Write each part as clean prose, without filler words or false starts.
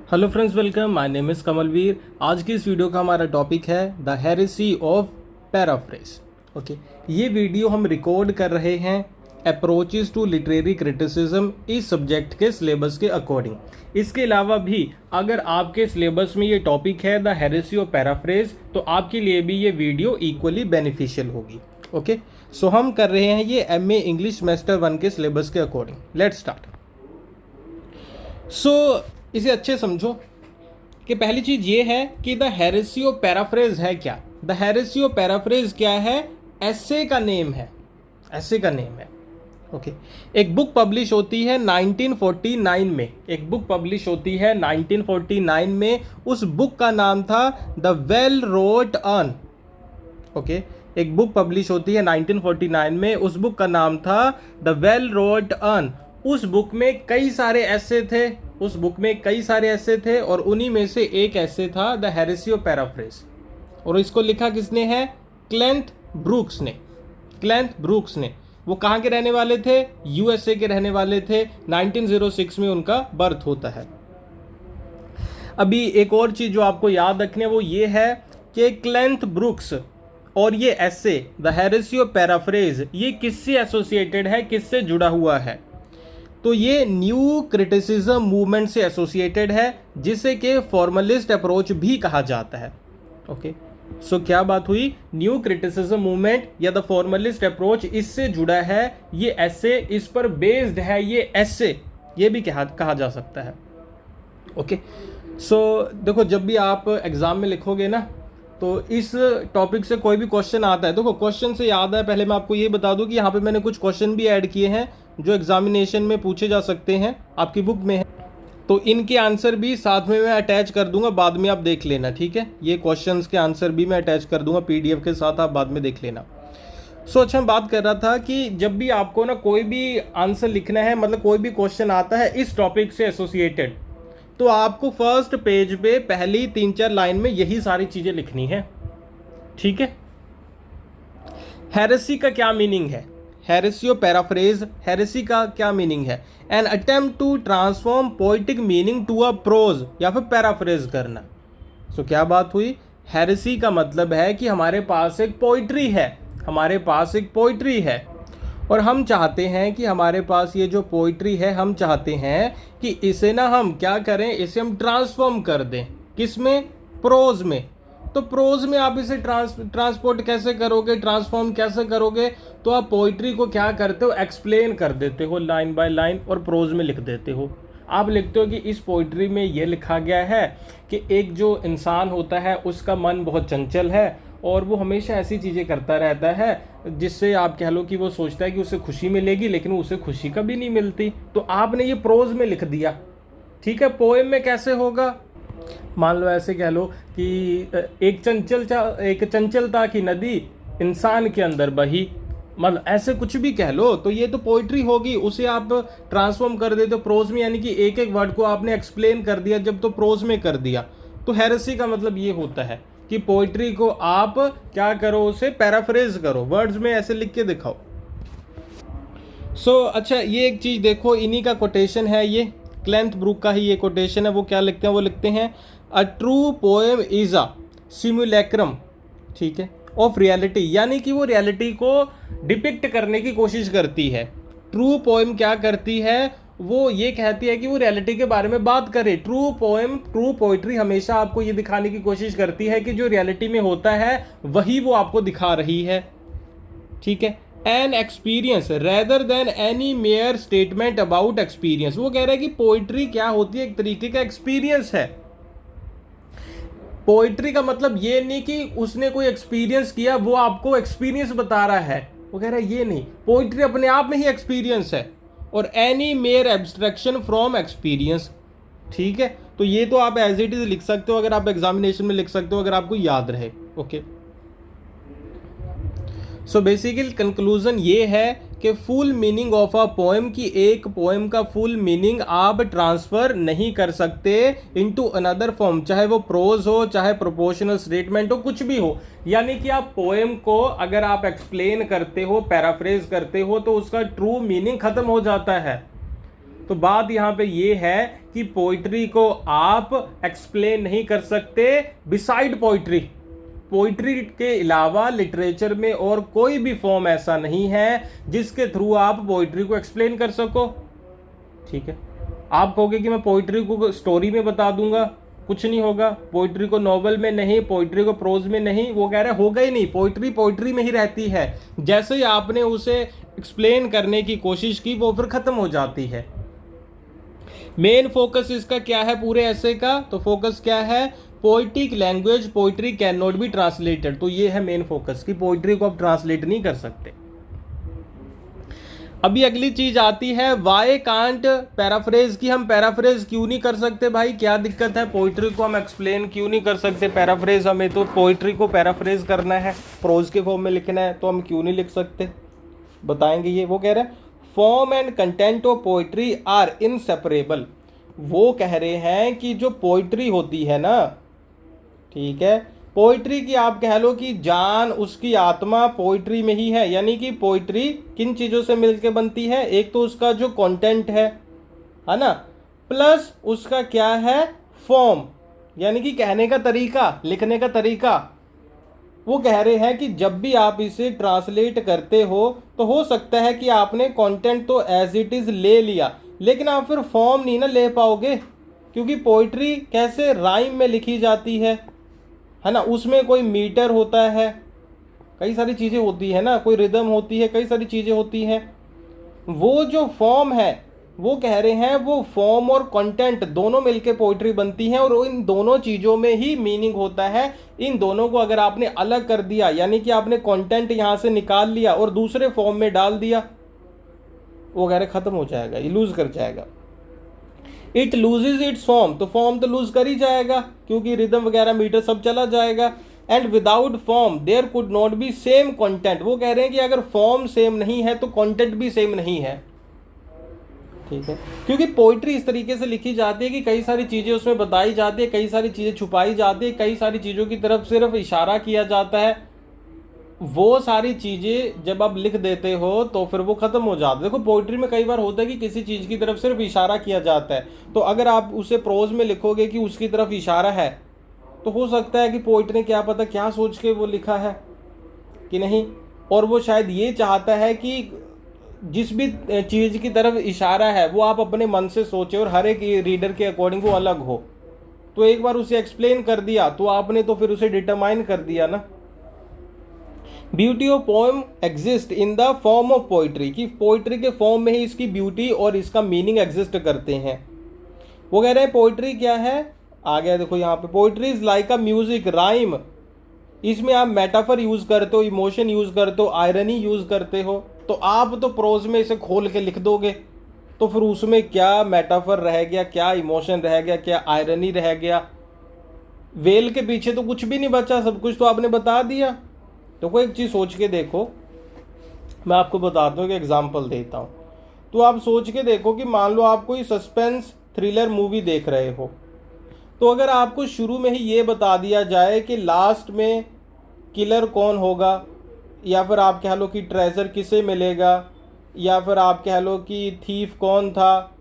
Hello friends, welcome. My name is Kamalveer. आज की इस वीडियो का हमारा टॉपिक है the heresy of paraphrase. Okay, ये वीडियो हम रिकॉर्ड कर रहे हैं अप्रोचेस टू लिटरेरी क्रिटिसिज्म इस सब्जेक्ट के सिलेबस के अकॉर्डिंग। इसके अलावा भी अगर आपके सिलेबस में ये टॉपिक है द हेरेसी ऑफ पैराफ्रेज, तो आपके लिए भी ये वीडियो इक्वली बेनिफिशियल होगी। ओके, सो हम कर रहे हैं ये MA इंग्लिश सेमेस्टर 1 के सिलेबस के अकॉर्डिंग। Let's start. सो इसे अच्छे समझो कि पहली चीज ये है कि द हेरेसी ऑफ पैराफ्रेज है क्या। द हेरेसी ऑफ पैराफ्रेज क्या है? एसे का नेम है, एसे का नेम है। ओके, एक बुक पब्लिश होती है 1949 में, एक बुक पब्लिश होती है 1949 में। उस बुक का नाम था the well wrought urn. Okay, एक बुक पब्लिश होती है 1949 में, उस बुक का नाम था द वेल रोट अर्न। उस बुक में कई सारे ऐसे थे, उस बुक में कई सारे ऐसे थे और उन्हीं में से एक ऐसे था द हेरेसी ऑफ पैराफ्रेज। और इसको लिखा किसने है? क्लेंथ ब्रूक्स ने। क्लेंथ ब्रूक्स ने। वो कहाँ के रहने वाले थे? USA के रहने वाले थे। 1906 में उनका बर्थ होता है। अभी एक और चीज जो आपको याद रखनी है वो ये है कि क्लेंथ ब्रूक्स और ये ऐसे द हेरेसी ऑफ पैराफ्रेज ये किससे एसोसिएटेड है, किससे जुड़ा हुआ है? तो ये न्यू क्रिटिसिज्म मूवमेंट से एसोसिएटेड है, जिसे कि फॉर्मलिस्ट अप्रोच भी कहा जाता है। ओके, सो क्या बात हुई? न्यू क्रिटिसिज्म मूवमेंट या द फॉर्मलिस्ट अप्रोच इससे जुड़ा है, ये ऐसे इस पर बेस्ड है, ये ऐसे ये भी कहा जा सकता है। ओके, सो देखो, जब भी आप एग्जाम में लिखोगे ना, तो इस टॉपिक से कोई भी क्वेश्चन आता है, देखो क्वेश्चन से याद है, पहले मैं आपको ये बता दूं कि यहाँ पे मैंने कुछ क्वेश्चन भी ऐड किए हैं जो एग्जामिनेशन में पूछे जा सकते हैं, आपकी बुक में है। तो इनके आंसर भी साथ में मैं अटैच कर दूंगा, बाद में आप देख लेना, ठीक है? ये क्वेश्चंस के आंसर भी मैं अटैच कर दूंगा PDF के साथ, आप बाद में देख लेना। सो अच्छा, मैं बात कर रहा था कि जब भी आपको ना कोई भी आंसर लिखना है, मतलब कोई भी क्वेश्चन आता है इस टॉपिक से एसोसिएटेड, तो आपको फर्स्ट पेज पे पहली 3-4 लाइन में यही सारी चीजें लिखनी है, ठीक है? हेरेसी का क्या मीनिंग है? हेरेसी ऑफ पैराफ्रेज, हेरेसी का क्या मीनिंग है? An attempt to transform poetic meaning to a prose, या फिर पैराफ्रेज करना। सो क्या बात हुई? हेरेसी का मतलब है कि हमारे पास एक पोइट्री है, हमारे पास एक पोइट्री है, और हम चाहते हैं कि हमारे पास ये जो पोइट्री है, हम चाहते हैं कि इसे ना हम क्या करें, इसे हम ट्रांसफॉर्म कर दें। किस में? प्रोज में। तो प्रोज में आप इसे ट्रांसपोर्ट कैसे करोगे, ट्रांसफॉर्म कैसे करोगे? तो आप पोइट्री को क्या करते हो? एक्सप्लेन कर देते हो लाइन बाय लाइन, और प्रोज में लिख देते हो। आप लिखते हो कि इस पोइट्री में ये लिखा गया है कि एक जो इंसान होता है उसका मन बहुत चंचल है और वो हमेशा ऐसी चीज़ें करता रहता है जिससे आप कह लो कि वो सोचता है कि उसे खुशी मिलेगी, लेकिन उसे खुशी कभी नहीं मिलती। तो आपने ये प्रोज में लिख दिया, ठीक है? पोएम में कैसे होगा? मान लो ऐसे कह लो कि एक चंचलता की नदी इंसान के अंदर बही, मतलब ऐसे कुछ भी कह लो, तो ये तो पोइट्री होगी। उसे आप ट्रांसफॉर्म कर देते हो प्रोज में, यानी कि एक एक वर्ड को आपने एक्सप्लेन कर दिया जब तो प्रोज में कर दिया। तो हेरेसी का मतलब ये होता है कि पोइट्री को आप क्या करो, उसे पैराफ्रेज करो, वर्ड्स में ऐसे लिख के दिखाओ। सो अच्छा, ये एक चीज देखो, इन्हीं का कोटेशन है, ये क्लेंथ ब्रूक का ही ये कोटेशन है। वो क्या लिखते हैं? वो लिखते हैं a true poem is a simulacrum, ठीक है, ऑफ रियलिटी, यानी कि वो रियलिटी को डिपिक्ट करने की कोशिश करती है। ट्रू पोएम क्या करती है? वो ये कहती है कि वो रियलिटी के बारे में बात करे। ट्रू पोएम, ट्रू पोइट्री हमेशा आपको ये दिखाने की कोशिश करती है कि जो रियलिटी में होता है वही वो आपको दिखा रही है, ठीक है? An experience rather than any mayor statement about experience. वो कह रहा है कि पोइट्री क्या होती है? एक तरीके का एक्सपीरियंस है। पोइट्री का मतलब ये नहीं कि उसने कोई एक्सपीरियंस किया, वो आपको एक्सपीरियंस बता रहा है। वो कह रहा है ये नहीं, पोइट्री अपने आप में ही एक्सपीरियंस है। और any mayor abstraction from experience, ठीक है? तो ये तो आप एज इट इज लिख सकते हो, अगर आप एग्जामिनेशन में लिख सकते हो, अगर आपको याद रहे। ओके, सो बेसिकली कंक्लूजन ये है कि full meaning of a poem, की एक पोएम का फुल मीनिंग आप ट्रांसफर नहीं कर सकते इनटू अनदर फॉर्म, चाहे वो प्रोज हो, चाहे प्रोपोर्शनल स्टेटमेंट हो, कुछ भी हो। यानी कि आप पोएम को अगर आप एक्सप्लेन करते हो, पैराफ्रेज करते हो, तो उसका ट्रू मीनिंग खत्म हो जाता है। तो बात यहाँ पे ये है कि पोइट्री को आप एक्सप्लेन नहीं कर सकते बिसाइड पोइट्री। पोइट्री के अलावा लिटरेचर में और कोई भी फॉर्म ऐसा नहीं है जिसके थ्रू आप पोइट्री को एक्सप्लेन कर सको। ठीक है, आप कहोगे कि मैं पोइट्री को स्टोरी में बता दूंगा, कुछ नहीं होगा। पोइट्री को नॉवल में नहीं, पोइट्री को प्रोज में नहीं, वो कह रहे होगा ही नहीं। पोइट्री पोइट्री में ही रहती है। जैसे ही आपने उसे एक्सप्लेन करने की कोशिश की वो फिर खत्म हो जाती है। मेन फोकस इसका क्या है पूरे ऐसे का? तो फोकस क्या है? Poetic language poetry can not be translated. तो ये है मेन फोकस कि पोइट्री को आप ट्रांसलेट नहीं कर सकते। अभी अगली चीज आती है वाई कांट पैराफ्रेज की हम पैराफ्रेज क्यों नहीं कर सकते भाई? क्या दिक्कत है? पोइट्री को हम एक्सप्लेन क्यों नहीं कर सकते? पैराफ्रेज हमें तो पोइट्री को पैराफ्रेज करना है, प्रोज के फॉर्म में लिखना है, तो हम क्यों नहीं लिख सकते? बताएंगे ये। वो कह रहे हैं form and content of poetry are inseparable. वो कह रहे हैं कि जो पोइट्री होती है ना, ठीक है, पोइट्री की आप कह लो कि जान, उसकी आत्मा पोइट्री में ही है। यानी कि पोइट्री किन चीज़ों से मिलकर बनती है? एक तो उसका जो कंटेंट है ना, प्लस उसका क्या है? फॉर्म, यानी कि कहने का तरीका, लिखने का तरीका। वो कह रहे हैं कि जब भी आप इसे ट्रांसलेट करते हो तो हो सकता है कि आपने कंटेंट तो एज इट इज़ ले लिया, लेकिन आप फिर फॉर्म नहीं ना ले पाओगे, क्योंकि पोइट्री कैसे राइम में लिखी जाती है ना, उसमें कोई मीटर होता है, कई सारी चीज़ें होती है ना, कोई रिदम होती है, कई सारी चीज़ें होती हैं। वो जो फॉर्म है, वो कह रहे हैं वो फॉर्म और कंटेंट दोनों मिलके पोइट्री बनती है, और इन दोनों चीज़ों में ही मीनिंग होता है। इन दोनों को अगर आपने अलग कर दिया, यानी कि आपने कंटेंट यहाँ से निकाल लिया और दूसरे फॉर्म में डाल दिया, वो कह रहे खत्म हो जाएगा, ये लूज कर जाएगा। इट लूजेज इट्स फॉर्म, तो फॉर्म तो लूज कर ही जाएगा क्योंकि रिदम वगैरह मीटर सब चला जाएगा। And without form there could not be same content. वो कह रहे हैं कि अगर फॉर्म सेम नहीं है तो कंटेंट भी सेम नहीं है। ठीक है, क्योंकि पोइट्री इस तरीके से लिखी जाती है कि कई सारी चीज़ें उसमें बताई जाती है, कई सारी चीज़ें छुपाई जाती है, कई सारी चीज़ों की तरफ सिर्फ इशारा किया जाता है। वो सारी चीज़ें जब आप लिख देते हो तो फिर वो ख़त्म हो जाता है। देखो पोइट्री में कई बार होता है कि किसी चीज़ की तरफ सिर्फ इशारा किया जाता है, तो अगर आप उसे प्रोज में लिखोगे कि उसकी तरफ इशारा है, तो हो सकता है कि पोइट ने क्या पता क्या सोच के वो लिखा है कि नहीं, और वो शायद ये चाहता है कि जिस भी चीज़ की तरफ इशारा है वो आप अपने मन से सोचे और हर एक रीडर के अकॉर्डिंग वो अलग हो। तो एक बार उसे एक्सप्लेन कर दिया तो आपने तो फिर उसे डिटरमाइन कर दिया ना। Beauty of poem exist in the form of poetry, कि पोइट्री के फॉर्म में ही इसकी ब्यूटी और इसका मीनिंग एग्जिस्ट करते हैं। वो कह रहे हैं पोइट्री क्या है? आ गया देखो यहाँ पे, poetry is like a music rhyme. इसमें आप मेटाफर यूज करते हो, इमोशन यूज करते हो, आयरनी यूज करते हो। तो आप तो प्रोज में इसे खोल के लिख दोगे तो फिर उसमें क्या मेटाफर रह गया, क्या इमोशन रह गया, क्या आयरनी रह गया? वेल के पीछे तो कुछ भी नहीं बचा, सब कुछ तो आपने बता दिया। तो कोई एक चीज़ सोच के देखो, मैं आपको बताता हूँ, एक एग्जांपल देता हूँ। तो आप सोच के देखो कि मान लो आप कोई सस्पेंस थ्रिलर मूवी देख रहे हो, तो अगर आपको शुरू में ही ये बता दिया जाए कि लास्ट में किलर कौन होगा, या फिर आप कह लो कि ट्रेजर किसे मिलेगा, या फिर आप कह लो कि थीफ कौन था,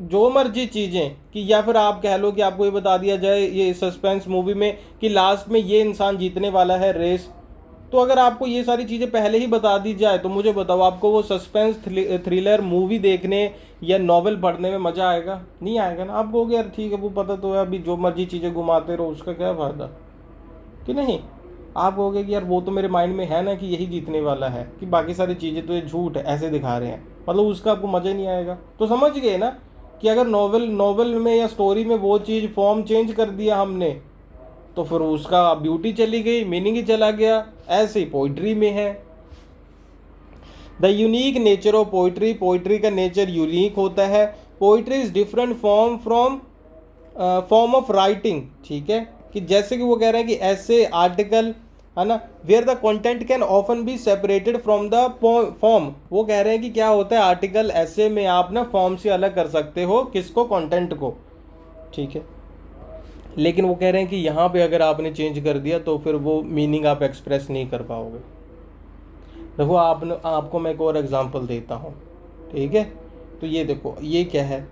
जो मर्जी चीज़ें, कि या फिर आप कह लो कि आपको ये बता दिया जाए ये सस्पेंस मूवी में कि लास्ट में ये इंसान जीतने वाला है रेस, तो अगर आपको ये सारी चीज़ें पहले ही बता दी जाए तो मुझे बताओ आपको वो सस्पेंस थ्रिलर मूवी देखने या नॉवेल पढ़ने में मज़ा आएगा? नहीं आएगा ना। आप कहोगे यार ठीक है वो पता तो है, अभी जो मर्जी चीज़ें घुमाते रहो उसका क्या फ़ायदा, कि नहीं? आप कहोगे कि यार वो तो मेरे माइंड में है ना कि यही जीतने वाला है, कि बाकी सारी चीज़ें तो ये झूठ है, ऐसे दिखा रहे हैं, मतलब उसका आपको मज़ा नहीं आएगा। तो समझ गए ना कि अगर नॉवेल में या स्टोरी में वो चीज़ फॉर्म चेंज कर दिया हमने तो फिर उसका ब्यूटी चली गई, मीनिंग ही चला गया। ऐसे ही पोइट्री में है। The unique nature of poetry, poetry का नेचर यूनिक होता है। Poetry is different form from form of writing. ठीक है, कि जैसे कि वो कह रहे हैं कि ऐसे आर्टिकल है ना, where the content can often be separated from the form. वो कह रहे हैं कि क्या होता है आर्टिकल ऐसे में आप ना फॉर्म से अलग कर सकते हो, किसको? कंटेंट को। ठीक है, लेकिन वो कह रहे हैं कि यहाँ पे अगर आपने चेंज कर दिया तो फिर वो मीनिंग आप एक्सप्रेस नहीं कर पाओगे। देखो आपको मैं एक और एग्जांपल देता हूँ। ठीक है, तो ये देखो ये क्या है,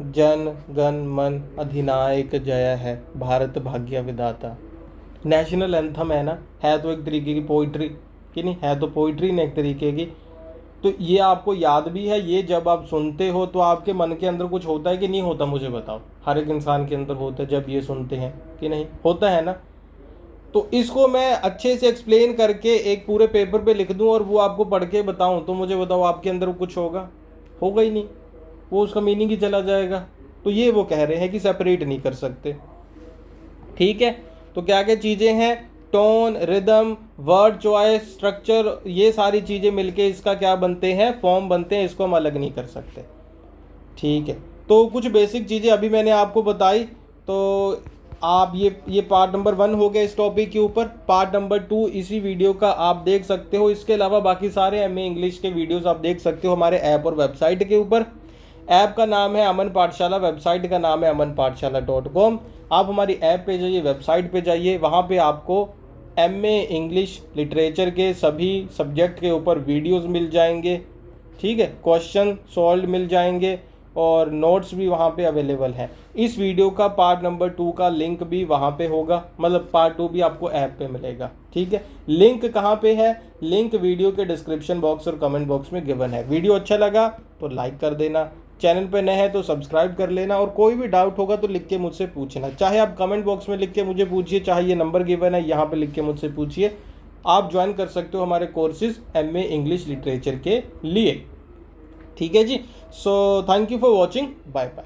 जन गण मन अधिनायक जय है, भारत भाग्य विधाता। नेशनल एंथम है ना, है तो एक तरीके की पोइट्री कि नहीं, है तो पोइट्री ने एक तरीके की। तो ये आपको याद भी है, ये जब आप सुनते हो तो आपके मन के अंदर कुछ होता है कि नहीं होता, मुझे बताओ। हर एक इंसान के अंदर होता है जब ये सुनते हैं कि नहीं, होता है ना। तो इसको मैं अच्छे से एक्सप्लेन करके एक पूरे पेपर पे लिख दूं और वो आपको पढ़ के बताऊं, तो मुझे बताओ आपके अंदर कुछ होगा? होगा ही नहीं, वो उसका मीनिंग ही चला जाएगा। तो ये वो कह रहे हैं कि सेपरेट नहीं कर सकते। ठीक है, तो क्या क्या चीज़ें हैं, tone, rhythm, word choice, structure, ये सारी चीज़ें मिलके इसका क्या बनते हैं, फॉर्म बनते हैं, इसको हम अलग नहीं कर सकते। ठीक है, तो कुछ बेसिक चीज़ें अभी मैंने आपको बताई। तो आप ये पार्ट नंबर 1 हो गया इस टॉपिक के ऊपर। पार्ट नंबर 2 इसी वीडियो का आप देख सकते हो। इसके अलावा बाकी सारे एमए इंग्लिश के वीडियोस आप देख सकते हो हमारे ऐप और वेबसाइट के ऊपर। ऐप का नाम है अमन पाठशाला, वेबसाइट का नाम है amanpathshala.com। आप हमारी ऐप पे जाइए, वेबसाइट पे जाइए, वहाँ पे आपको एमए इंग्लिश लिटरेचर के सभी सब्जेक्ट के ऊपर वीडियोस मिल जाएंगे। ठीक है, क्वेश्चन सॉल्व मिल जाएंगे और नोट्स भी वहाँ पे अवेलेबल हैं। इस वीडियो का पार्ट नंबर 2 का लिंक भी वहाँ पे होगा, मतलब पार्ट 2 भी आपको ऐप पे मिलेगा। ठीक है, लिंक कहाँ पे है? लिंक वीडियो के डिस्क्रिप्शन बॉक्स और कमेंट बॉक्स में गिवन है। वीडियो अच्छा लगा तो लाइक कर देना, चैनल पे नए हैं तो सब्सक्राइब कर लेना, और कोई भी डाउट होगा तो लिख के मुझसे पूछना। चाहे आप कमेंट बॉक्स में लिख के मुझे पूछिए, चाहे ये नंबर गिवन है यहाँ पे लिख के मुझसे पूछिए। आप ज्वाइन कर सकते हो हमारे कोर्सेज एमए इंग्लिश लिटरेचर के लिए। ठीक है जी, so thank you for watching, bye bye.